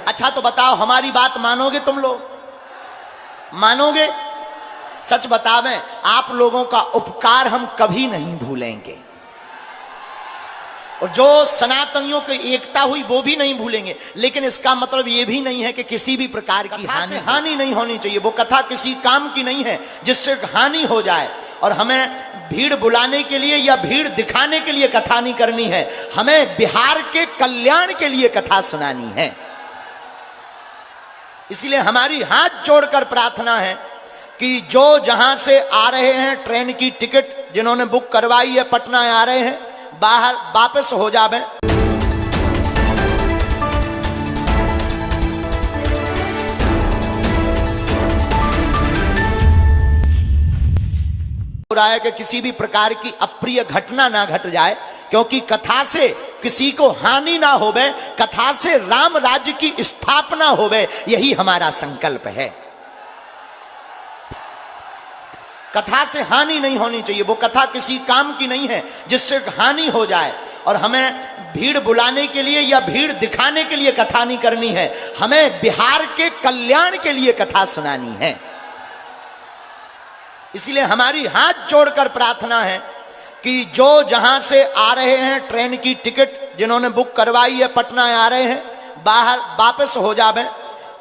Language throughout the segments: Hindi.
अच्छा तो बताओ, हमारी बात मानोगे तुम लोग? मानोगे? सच बतावें, आप लोगों का उपकार हम कभी नहीं भूलेंगे, और जो सनातनियों की एकता हुई वो भी नहीं भूलेंगे। लेकिन इसका मतलब ये भी नहीं है कि किसी भी प्रकार की हानि नहीं होनी चाहिए। वो कथा किसी काम की नहीं है जिससे हानि हो जाए। और हमें भीड़ बुलाने के लिए या भीड़ दिखाने के लिए कथा नहीं करनी है, हमें बिहार के कल्याण के लिए कथा सुनानी है। इसलिए हमारी हाथ जोड़कर प्रार्थना है कि जो जहां से आ रहे हैं, ट्रेन की टिकट जिन्होंने बुक करवाई है, पटना आ रहे हैं, बाहर वापस हो जावे। रहा है कि किसी भी प्रकार की अप्रिय घटना ना घट जाए, क्योंकि कथा से किसी को हानि ना होवे, कथा से राम राज्य की स्थापना होवे, यही हमारा संकल्प है। कथा से हानि नहीं होनी चाहिए। वो कथा किसी काम की नहीं है जिससे हानि हो जाए। और हमें भीड़ बुलाने के लिए या भीड़ दिखाने के लिए कथा नहीं करनी है, हमें बिहार के कल्याण के लिए कथा सुनानी है। इसलिए हमारी हाथ जोड़कर प्रार्थना है कि जो जहां से आ रहे हैं, ट्रेन की टिकट जिन्होंने बुक करवाई है, पटना आ रहे हैं, बाहर वापस हो जावे।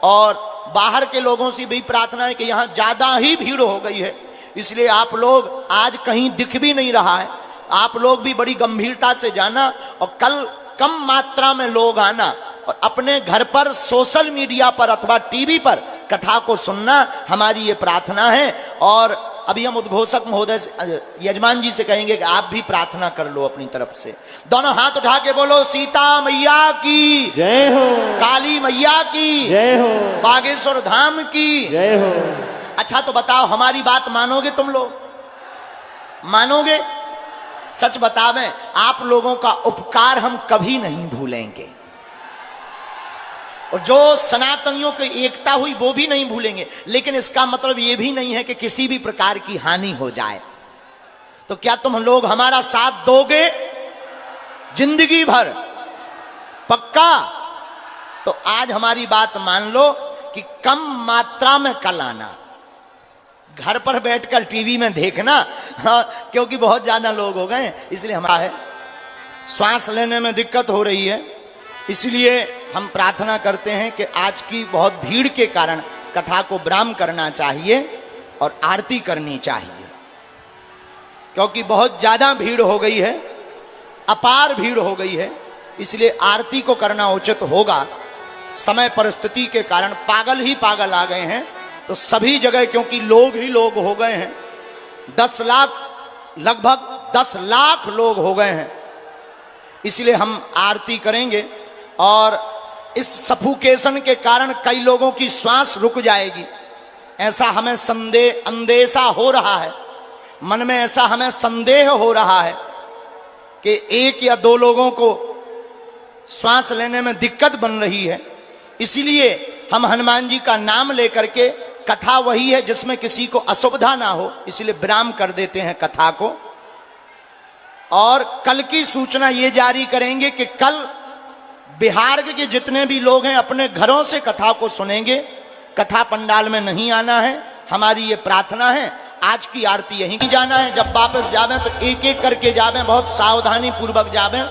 और बाहर के लोगों से भी प्रार्थना है कि यहां ज्यादा ही भीड़ हो गई है, इसलिए आप लोग आज कहीं दिख भी नहीं रहा है, आप लोग भी बड़ी गंभीरता से जाना और कल कम मात्रा में लोग आना और अपने घर पर, सोशल मीडिया पर अथवा टीवी पर कथा को सुनना, हमारी ये प्रार्थना है। और अभी हम उद्घोषक महोदय से, यजमान जी से कहेंगे कि आप भी प्रार्थना कर लो अपनी तरफ से। दोनों हाथ उठा के बोलो, सीता मैया की जय हो, काली मैया की जय हो, बागेश्वर धाम की जय हो। अच्छा तो बताओ, हमारी बात मानोगे तुम लोग? मानोगे? सच बतावें, आप लोगों का उपकार हम कभी नहीं भूलेंगे, और जो सनातनियों की एकता हुई वो भी नहीं भूलेंगे। लेकिन इसका मतलब ये भी नहीं है कि किसी भी प्रकार की हानि हो जाए। तो क्या तुम लोग हमारा साथ दोगे जिंदगी भर? पक्का? तो आज हमारी बात मान लो कि कम मात्रा में कल आना, घर पर बैठकर टीवी में देखना। हाँ, क्योंकि बहुत ज्यादा लोग हो गए, इसलिए हमारा है, श्वास लेने में दिक्कत हो रही है। इसलिए हम प्रार्थना करते हैं कि आज की बहुत भीड़ के कारण कथा को विराम करना चाहिए और आरती करनी चाहिए, क्योंकि बहुत ज्यादा भीड़ हो गई है, अपार भीड़ हो गई है। इसलिए आरती को करना उचित होगा। समय परिस्थिति के कारण पागल ही पागल आ गए हैं, तो सभी जगह क्योंकि लोग ही लोग हो गए हैं, 10 लाख, लगभग 10 लाख लोग हो गए हैं, इसलिए हम आरती करेंगे। और इस सफोकेशन के कारण कई लोगों की श्वास रुक जाएगी, ऐसा हमें अंदेशा हो रहा है, मन में ऐसा हमें संदेह हो रहा है कि 1 या 2 लोगों को श्वास लेने में दिक्कत बन रही है। इसलिए हम हनुमान जी का नाम लेकर के, कथा वही है जिसमें किसी को असुविधा ना हो, इसलिए विराम कर देते हैं कथा को। और कल की सूचना ये जारी करेंगे कि कल बिहार के जितने भी लोग हैं अपने घरों से कथा को सुनेंगे, कथा पंडाल में नहीं आना है। हमारी ये प्रार्थना है। आज की आरती यहीं जाना है, जब वापस जावें तो एक एक करके जावें, बहुत सावधानी पूर्वक जावें,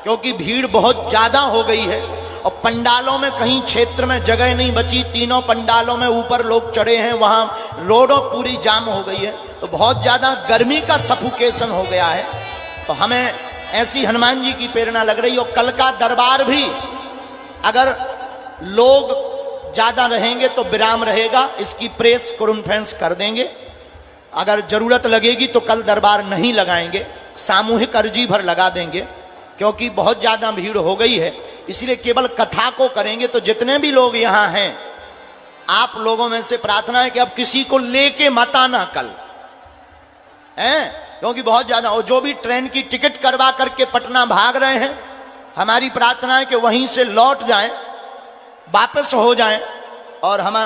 क्योंकि भीड़ बहुत ज्यादा हो गई है और पंडालों में कहीं क्षेत्र में जगह नहीं बची। तीनों पंडालों में ऊपर लोग चढ़े हैं, वहां रोडों पूरी जाम हो गई है, तो बहुत ज्यादा गर्मी का सफोकेशन हो गया है। तो हमें ऐसी हनुमान जी की प्रेरणा लग रही है। और कल का दरबार भी अगर लोग ज्यादा रहेंगे तो विराम रहेगा, इसकी प्रेस कॉन्फ्रेंस कर देंगे। अगर जरूरत लगेगी तो कल दरबार नहीं लगाएंगे, सामूहिक अर्जी भर लगा देंगे, क्योंकि बहुत ज्यादा भीड़ हो गई है। इसलिए केवल कथा को करेंगे। तो जितने भी लोग यहां हैं, आप लोगों में से प्रार्थना है कि अब किसी को लेके मत आना कल, हैं, क्योंकि बहुत ज्यादा। और जो भी ट्रेन की टिकट करवा करके पटना भाग रहे हैं, हमारी प्रार्थना है कि वहीं से लौट जाएं, वापस हो जाएं और हमारा